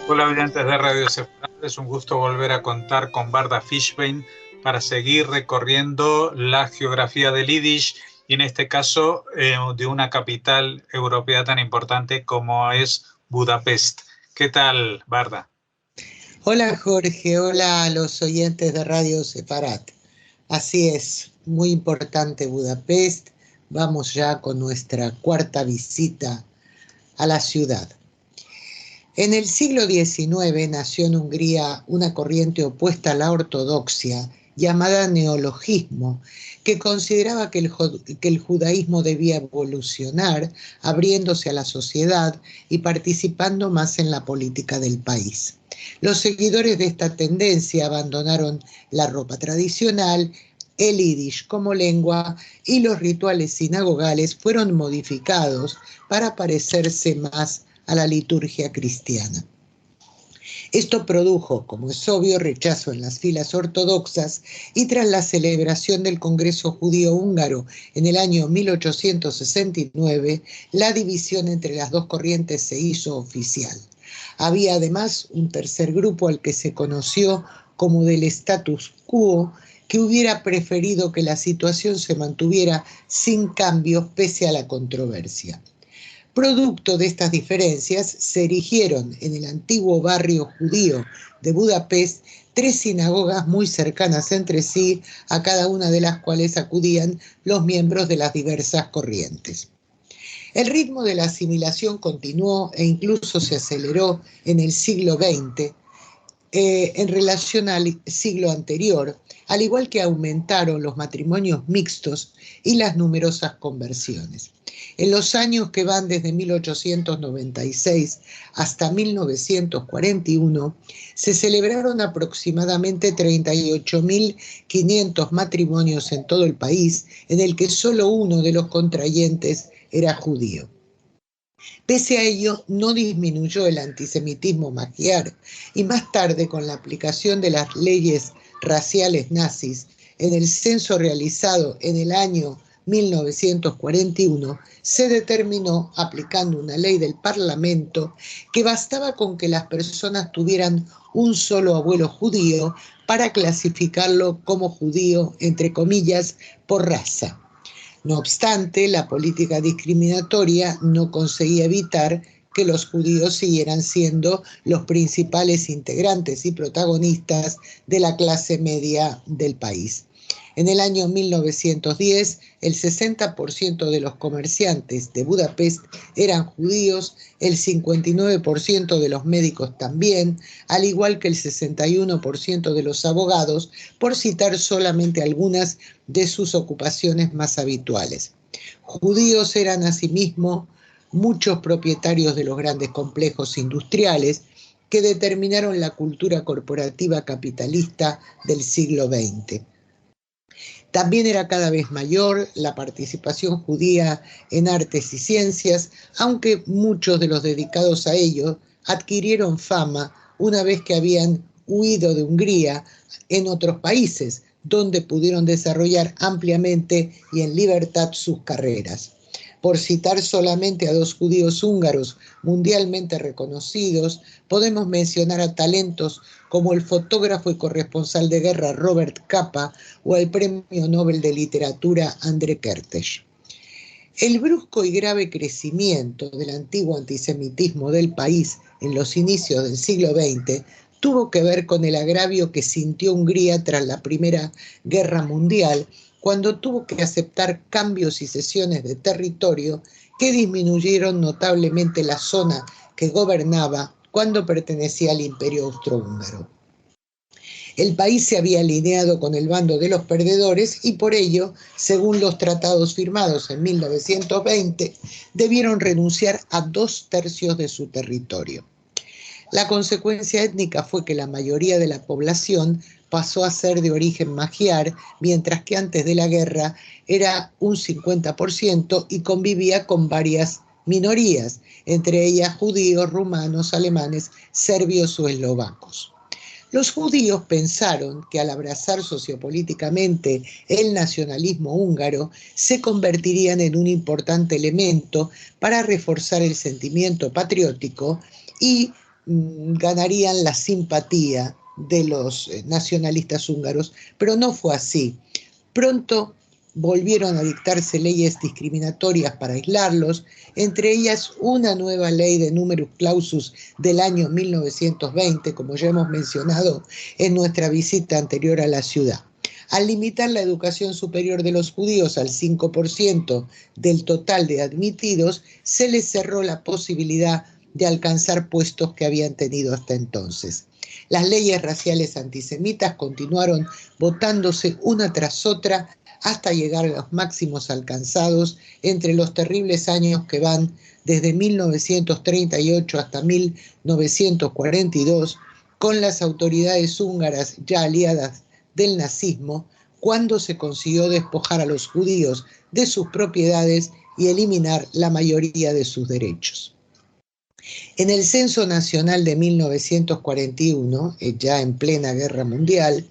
Hola, oyentes de Radio Separada. Es un gusto volver a contar con Varda Fishbein para seguir recorriendo la geografía del Yiddish y en este caso de una capital europea tan importante como es Budapest. ¿Qué tal, Varda? Hola Jorge, hola a los oyentes de Radio Separat. Así es, muy importante Budapest. Vamos ya con nuestra cuarta visita a la ciudad. En el siglo XIX nació en Hungría una corriente opuesta a la ortodoxia llamada neologismo, que consideraba que el judaísmo debía evolucionar, abriéndose a la sociedad y participando más en la política del país. Los seguidores de esta tendencia abandonaron la ropa tradicional, el yiddish como lengua y los rituales sinagogales fueron modificados para parecerse más a la liturgia cristiana. Esto produjo, como es obvio, rechazo en las filas ortodoxas y tras la celebración del Congreso Judío Húngaro en el año 1869, la división entre las dos corrientes se hizo oficial. Había además un tercer grupo al que se conoció como del status quo, que hubiera preferido que la situación se mantuviera sin cambios pese a la controversia. Producto de estas diferencias, se erigieron en el antiguo barrio judío de Budapest 3 sinagogas muy cercanas entre sí, a cada una de las cuales acudían los miembros de las diversas corrientes. El ritmo de la asimilación continuó e incluso se aceleró en el siglo XX en relación al siglo anterior, al igual que aumentaron los matrimonios mixtos y las numerosas conversiones. En los años que van desde 1896 hasta 1941, se celebraron aproximadamente 38.500 matrimonios en todo el país, en el que solo uno de los contrayentes era judío. Pese a ello, no disminuyó el antisemitismo magiar y más tarde, con la aplicación de las leyes raciales nazis, en el censo realizado en el año 1941, se determinó, aplicando una ley del Parlamento, que bastaba con que las personas tuvieran un solo abuelo judío para clasificarlo como judío, entre comillas, por raza. No obstante, la política discriminatoria no conseguía evitar que los judíos siguieran siendo los principales integrantes y protagonistas de la clase media del país. En el año 1910, el 60% de los comerciantes de Budapest eran judíos, el 59% de los médicos también, al igual que el 61% de los abogados, por citar solamente algunas de sus ocupaciones más habituales. Judíos eran asimismo muchos propietarios de los grandes complejos industriales que determinaron la cultura corporativa capitalista del siglo XX. También era cada vez mayor la participación judía en artes y ciencias, aunque muchos de los dedicados a ello adquirieron fama una vez que habían huido de Hungría en otros países, donde pudieron desarrollar ampliamente y en libertad sus carreras. Por citar solamente a 2 judíos húngaros mundialmente reconocidos, podemos mencionar a talentos como el fotógrafo y corresponsal de guerra Robert Capa o el Premio Nobel de Literatura André Kertész. El brusco y grave crecimiento del antiguo antisemitismo del país en los inicios del siglo XX tuvo que ver con el agravio que sintió Hungría tras la Primera Guerra Mundial, cuando tuvo que aceptar cambios y cesiones de territorio que disminuyeron notablemente la zona que gobernaba cuando pertenecía al Imperio Austrohúngaro. El país se había alineado con el bando de los perdedores y por ello, según los tratados firmados en 1920, debieron renunciar a 2/3 de su territorio. La consecuencia étnica fue que la mayoría de la población pasó a ser de origen magiar, mientras que antes de la guerra era un 50% y convivía con varias minorías, entre ellas judíos, rumanos, alemanes, serbios o eslovacos. Los judíos pensaron que al abrazar sociopolíticamente el nacionalismo húngaro se convertirían en un importante elemento para reforzar el sentimiento patriótico y ganarían la simpatía de los nacionalistas húngaros, pero no fue así. Pronto volvieron a dictarse leyes discriminatorias para aislarlos, entre ellas una nueva ley de numerus clausus del año 1920, como ya hemos mencionado en nuestra visita anterior a la ciudad. Al limitar la educación superior de los judíos al 5% del total de admitidos, se les cerró la posibilidad de alcanzar puestos que habían tenido hasta entonces. Las leyes raciales antisemitas continuaron votándose una tras otra hasta llegar a los máximos alcanzados entre los terribles años que van desde 1938 hasta 1942, con las autoridades húngaras ya aliadas del nazismo, cuando se consiguió despojar a los judíos de sus propiedades y eliminar la mayoría de sus derechos. En el Censo Nacional de 1941, ya en plena Guerra Mundial,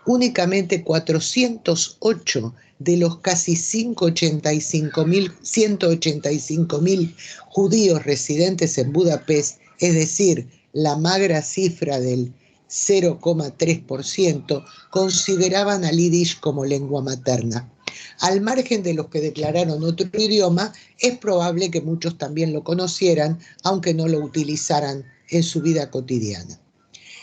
únicamente 408 de los casi 185.000 judíos residentes en Budapest, es decir, la magra cifra del 0,3%, consideraban al yiddish como lengua materna. Al margen de los que declararon otro idioma, es probable que muchos también lo conocieran, aunque no lo utilizaran en su vida cotidiana.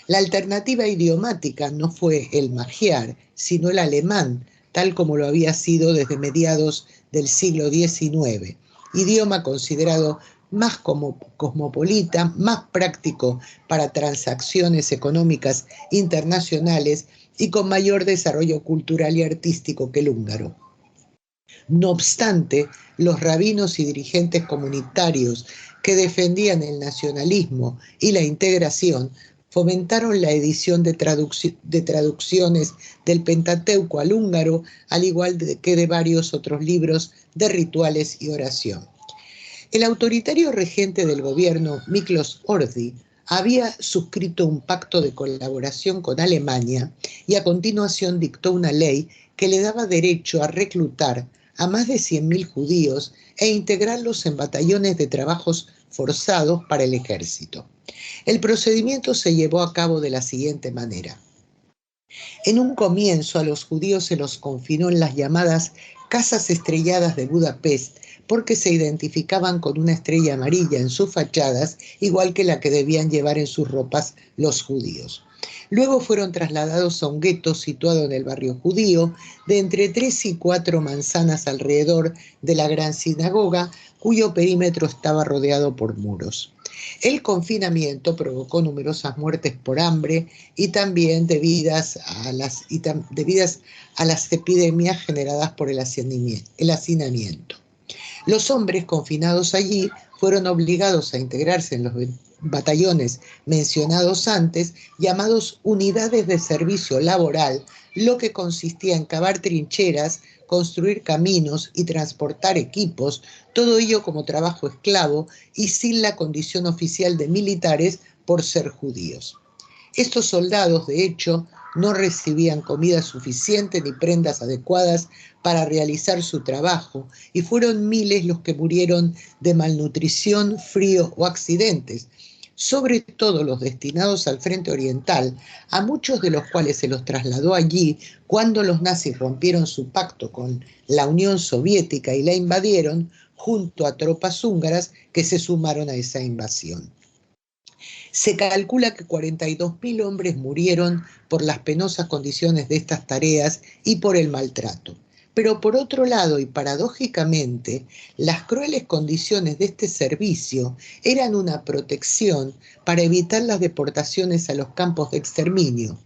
La alternativa idiomática no fue el magiar, sino el alemán, tal como lo había sido desde mediados del siglo XIX, idioma considerado más cosmopolita, más práctico para transacciones económicas internacionales y con mayor desarrollo cultural y artístico que el húngaro. No obstante, los rabinos y dirigentes comunitarios que defendían el nacionalismo y la integración fomentaron la edición de traducciones del Pentateuco al húngaro, al igual que de varios otros libros de rituales y oración. El autoritario regente del gobierno, Miklos Horthy, había suscrito un pacto de colaboración con Alemania y a continuación dictó una ley que le daba derecho a reclutar a más de 100.000 judíos e integrarlos en batallones de trabajos forzados para el ejército. El procedimiento se llevó a cabo de la siguiente manera. En un comienzo a los judíos se los confinó en las llamadas casas estrelladas de Budapest porque se identificaban con una estrella amarilla en sus fachadas, igual que la que debían llevar en sus ropas los judíos. Luego fueron trasladados a un gueto situado en el barrio judío, de entre 3 y 4 manzanas alrededor de la gran sinagoga, cuyo perímetro estaba rodeado por muros. El confinamiento provocó numerosas muertes por hambre y también debidas a las epidemias generadas por el hacinamiento. Los hombres confinados allí fueron obligados a integrarse en los batallones mencionados antes, llamados unidades de servicio laboral, lo que consistía en cavar trincheras, construir caminos y transportar equipos, todo ello como trabajo esclavo y sin la condición oficial de militares por ser judíos. Estos soldados, de hecho, no recibían comida suficiente ni prendas adecuadas para realizar su trabajo y fueron miles los que murieron de malnutrición, frío o accidentes, sobre todo los destinados al frente oriental, a muchos de los cuales se los trasladó allí cuando los nazis rompieron su pacto con la Unión Soviética y la invadieron, junto a tropas húngaras que se sumaron a esa invasión. Se calcula que 42.000 hombres murieron por las penosas condiciones de estas tareas y por el maltrato. Pero por otro lado, y paradójicamente, las crueles condiciones de este servicio eran una protección para evitar las deportaciones a los campos de exterminio.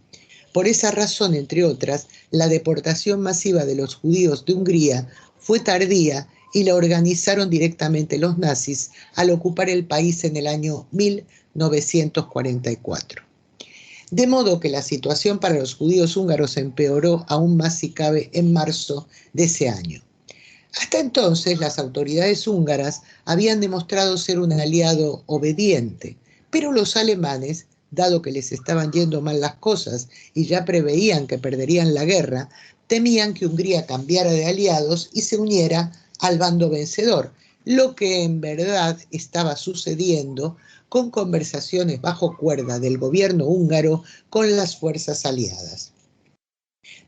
Por esa razón, entre otras, la deportación masiva de los judíos de Hungría fue tardía y la organizaron directamente los nazis al ocupar el país en el año 1944. De modo que la situación para los judíos húngaros empeoró aún más si cabe en marzo de ese año. Hasta entonces las autoridades húngaras habían demostrado ser un aliado obediente, pero los alemanes, dado que les estaban yendo mal las cosas y ya preveían que perderían la guerra, temían que Hungría cambiara de aliados y se uniera al bando vencedor, lo que en verdad estaba sucediendo con conversaciones bajo cuerda del gobierno húngaro con las fuerzas aliadas.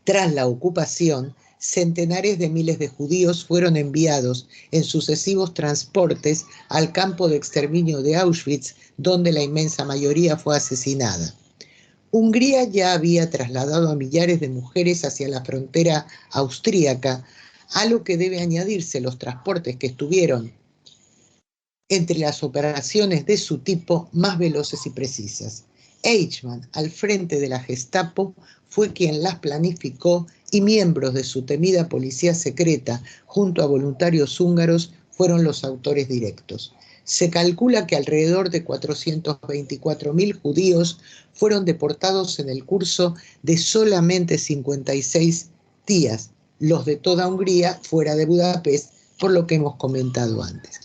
Tras la ocupación, centenares de miles de judíos fueron enviados en sucesivos transportes al campo de exterminio de Auschwitz, donde la inmensa mayoría fue asesinada. Hungría ya había trasladado a millares de mujeres hacia la frontera austríaca, a lo que debe añadirse los transportes que estuvieron entre las operaciones de su tipo más veloces y precisas. Eichmann, al frente de la Gestapo, fue quien las planificó y miembros de su temida policía secreta, junto a voluntarios húngaros, fueron los autores directos. Se calcula que alrededor de 424.000 judíos fueron deportados en el curso de solamente 56 días, los de toda Hungría fuera de Budapest, por lo que hemos comentado antes.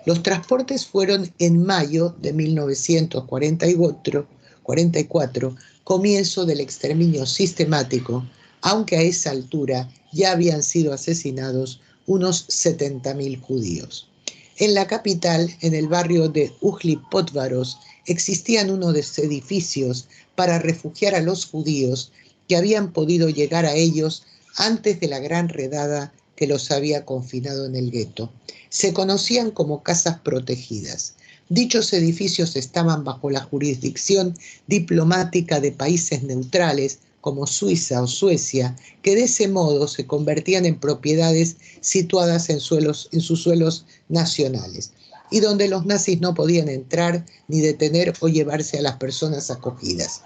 Los transportes fueron en mayo de 1944, comienzo del exterminio sistemático, aunque a esa altura ya habían sido asesinados unos 70.000 judíos. En la capital, en el barrio de Ujli Podvaros, existían unos edificios para refugiar a los judíos que habían podido llegar a ellos antes de la gran redada que los había confinado en el gueto. Se conocían como casas protegidas. Dichos edificios estaban bajo la jurisdicción diplomática de países neutrales como Suiza o Suecia, que de ese modo se convertían en propiedades situadas en sus suelos nacionales, y donde los nazis no podían entrar ni detener o llevarse a las personas acogidas.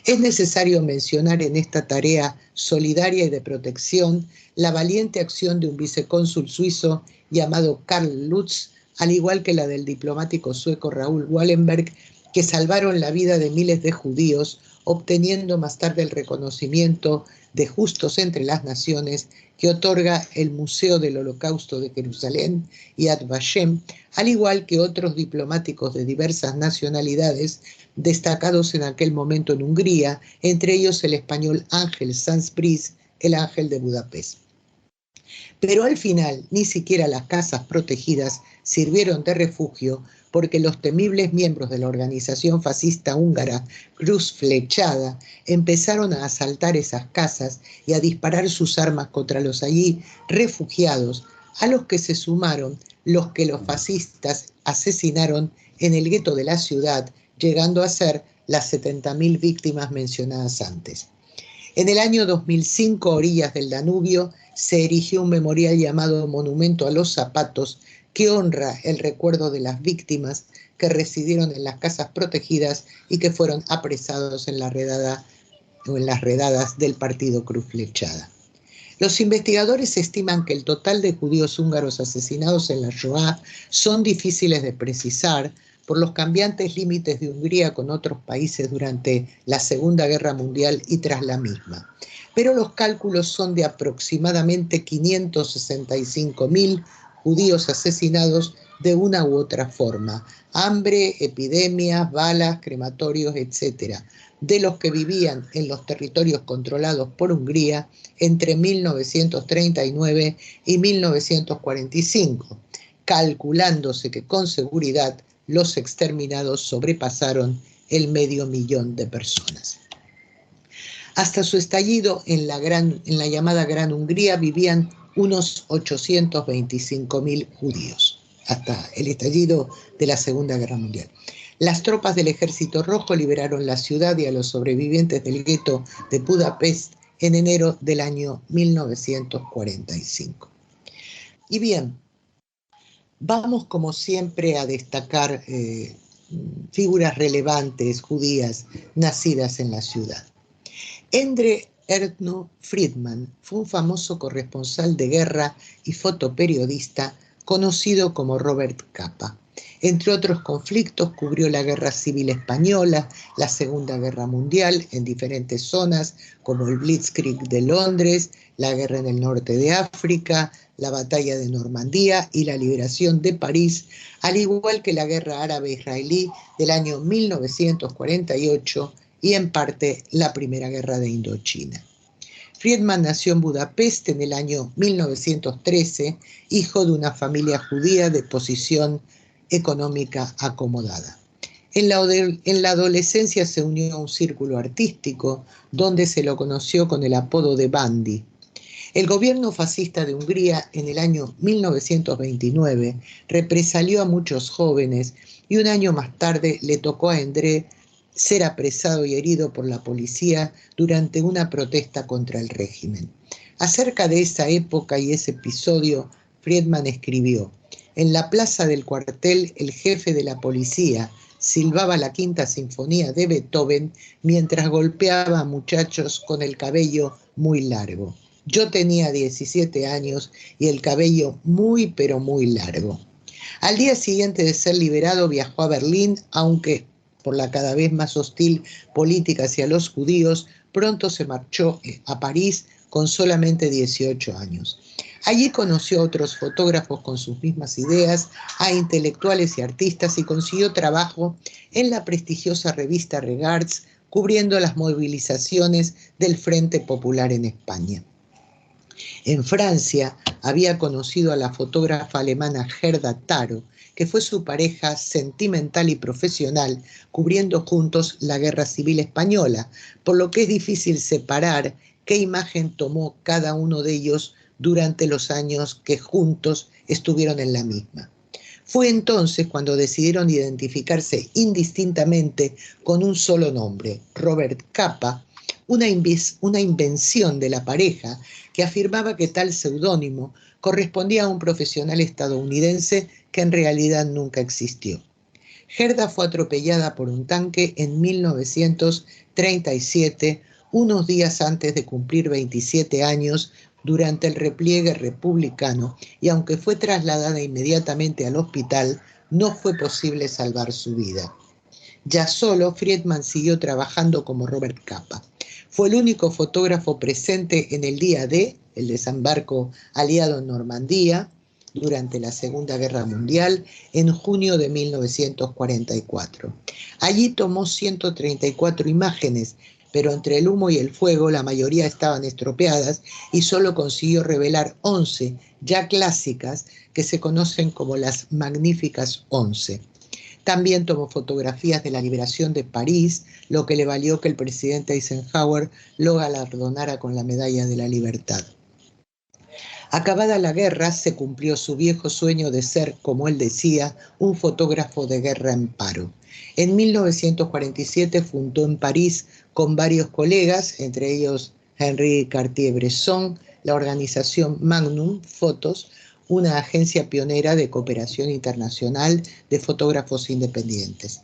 Es necesario mencionar en esta tarea solidaria y de protección la valiente acción de un vicecónsul suizo llamado Karl Lutz, al igual que la del diplomático sueco Raúl Wallenberg, que salvaron la vida de miles de judíos, obteniendo más tarde el reconocimiento de Justos entre las Naciones que otorga el Museo del Holocausto de Jerusalén, Yad Vashem, al igual que otros diplomáticos de diversas nacionalidades destacados en aquel momento en Hungría, entre ellos el español Ángel Sanz Briz, el Ángel de Budapest. Pero al final ni siquiera las casas protegidas sirvieron de refugio, porque los temibles miembros de la organización fascista húngara Cruz Flechada empezaron a asaltar esas casas y a disparar sus armas contra los allí refugiados, a los que se sumaron los que los fascistas asesinaron en el gueto de la ciudad, llegando a ser las 70.000 víctimas mencionadas antes. En el año 2005, a orillas del Danubio, se erigió un memorial llamado Monumento a los Zapatos, que honra el recuerdo de las víctimas que residieron en las casas protegidas y que fueron apresados en la redada o en las redadas del partido Cruz Flechada. Los investigadores estiman que el total de judíos húngaros asesinados en la Shoah son difíciles de precisar por los cambiantes límites de Hungría con otros países durante la Segunda Guerra Mundial y tras la misma. Pero los cálculos son de aproximadamente 565.000 judíos asesinados de una u otra forma: hambre, epidemias, balas, crematorios, etc., de los que vivían en los territorios controlados por Hungría entre 1939 y 1945, calculándose que con seguridad los exterminados sobrepasaron el 500.000 de personas. Hasta su estallido en la llamada Gran Hungría vivían unos 825.000 judíos, hasta el estallido de la Segunda Guerra Mundial. Las tropas del Ejército Rojo liberaron la ciudad y a los sobrevivientes del gueto de Budapest en enero del año 1945. Y bien, vamos como siempre a destacar figuras relevantes judías nacidas en la ciudad. Endre Erno Friedman fue un famoso corresponsal de guerra y fotoperiodista conocido como Robert Capa. Entre otros conflictos, cubrió la Guerra Civil Española, la Segunda Guerra Mundial en diferentes zonas, como el Blitzkrieg de Londres, la guerra en el norte de África, la batalla de Normandía y la liberación de París, al igual que la Guerra Árabe-Israelí del año 1948 y en parte la Primera Guerra de Indochina. Friedman nació en Budapest en el año 1913, hijo de una familia judía de posición económica acomodada. En la adolescencia se unió a un círculo artístico donde se lo conoció con el apodo de Bandi. El gobierno fascista de Hungría en el año 1929 represalió a muchos jóvenes y un año más tarde le tocó a Endre ser apresado y herido por la policía durante una protesta contra el régimen. Acerca de esa época y ese episodio, Friedman escribió: en la plaza del cuartel, el jefe de la policía silbaba la Quinta Sinfonía de Beethoven mientras golpeaba a muchachos con el cabello muy largo. Yo tenía 17 años y el cabello muy pero muy largo. Al día siguiente de ser liberado viajó a Berlín, aunque por la cada vez más hostil política hacia los judíos, pronto se marchó a París con solamente 18 años. Allí conoció a otros fotógrafos con sus mismas ideas, a intelectuales y artistas, y consiguió trabajo en la prestigiosa revista Regards, cubriendo las movilizaciones del Frente Popular en España. En Francia había conocido a la fotógrafa alemana Gerda Taro, que fue su pareja sentimental y profesional, cubriendo juntos la Guerra Civil Española, por lo que es difícil separar qué imagen tomó cada uno de ellos durante los años que juntos estuvieron en la misma. Fue entonces cuando decidieron identificarse indistintamente con un solo nombre, Robert Capa, una invención de la pareja que afirmaba que tal seudónimo correspondía a un profesional estadounidense que en realidad nunca existió. Gerda fue atropellada por un tanque en 1937, unos días antes de cumplir 27 años, durante el repliegue republicano, y aunque fue trasladada inmediatamente al hospital, no fue posible salvar su vida. Ya solo, Friedman siguió trabajando como Robert Capa. Fue el único fotógrafo presente en el día D, el desembarco aliado en Normandía, durante la Segunda Guerra Mundial, en junio de 1944. Allí tomó 134 imágenes, pero entre el humo y el fuego la mayoría estaban estropeadas y solo consiguió revelar 11, ya clásicas, que se conocen como las Magníficas 11. También tomó fotografías de la liberación de París, lo que le valió que el presidente Eisenhower lo galardonara con la Medalla de la Libertad. Acabada la guerra, se cumplió su viejo sueño de ser, como él decía, un fotógrafo de guerra en paro. En 1947 fundó en París con varios colegas, entre ellos Henri Cartier-Bresson, la organización Magnum Photos, una agencia pionera de cooperación internacional de fotógrafos independientes.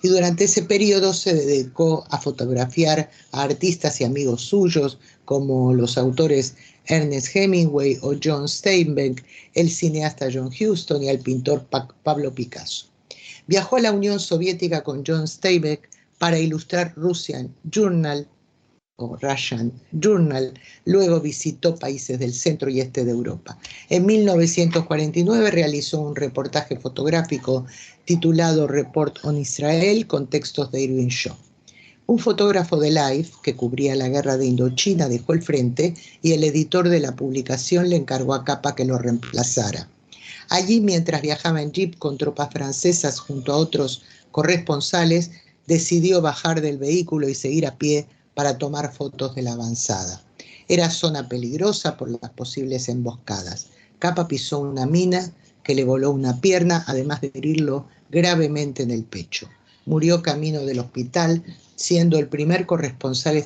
Y durante ese periodo se dedicó a fotografiar a artistas y amigos suyos, como los autores Ernest Hemingway o John Steinbeck, el cineasta John Huston y al pintor Pablo Picasso. Viajó a la Unión Soviética con John Steinbeck para ilustrar Russian Journal, luego visitó países del centro y este de Europa. En 1949 realizó un reportaje fotográfico titulado Report on Israel con textos de Irving Shaw. Un fotógrafo de Life, que cubría la guerra de Indochina, dejó el frente y el editor de la publicación le encargó a Capa que lo reemplazara. Allí, mientras viajaba en jeep con tropas francesas junto a otros corresponsales, decidió bajar del vehículo y seguir a pie para tomar fotos de la avanzada. Era zona peligrosa por las posibles emboscadas. Capa pisó una mina que le voló una pierna, además de herirlo gravemente en el pecho. Murió camino del hospital, siendo el primer corresponsal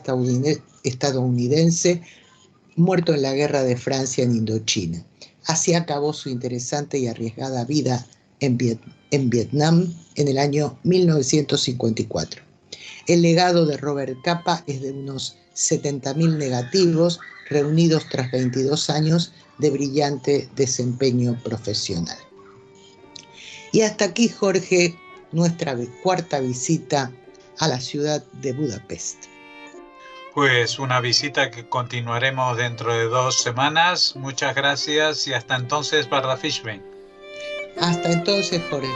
estadounidense muerto en la guerra de Francia en Indochina. Así acabó su interesante y arriesgada vida en Vietnam en el año 1954. El legado de Robert Capa es de unos 70.000 negativos reunidos tras 22 años de brillante desempeño profesional. Y hasta aquí, Jorge, nuestra cuarta visita a la ciudad de Budapest. Pues una visita que continuaremos dentro de 2 semanas. Muchas gracias y hasta entonces, Varda Fishbein. Hasta entonces, Jorge.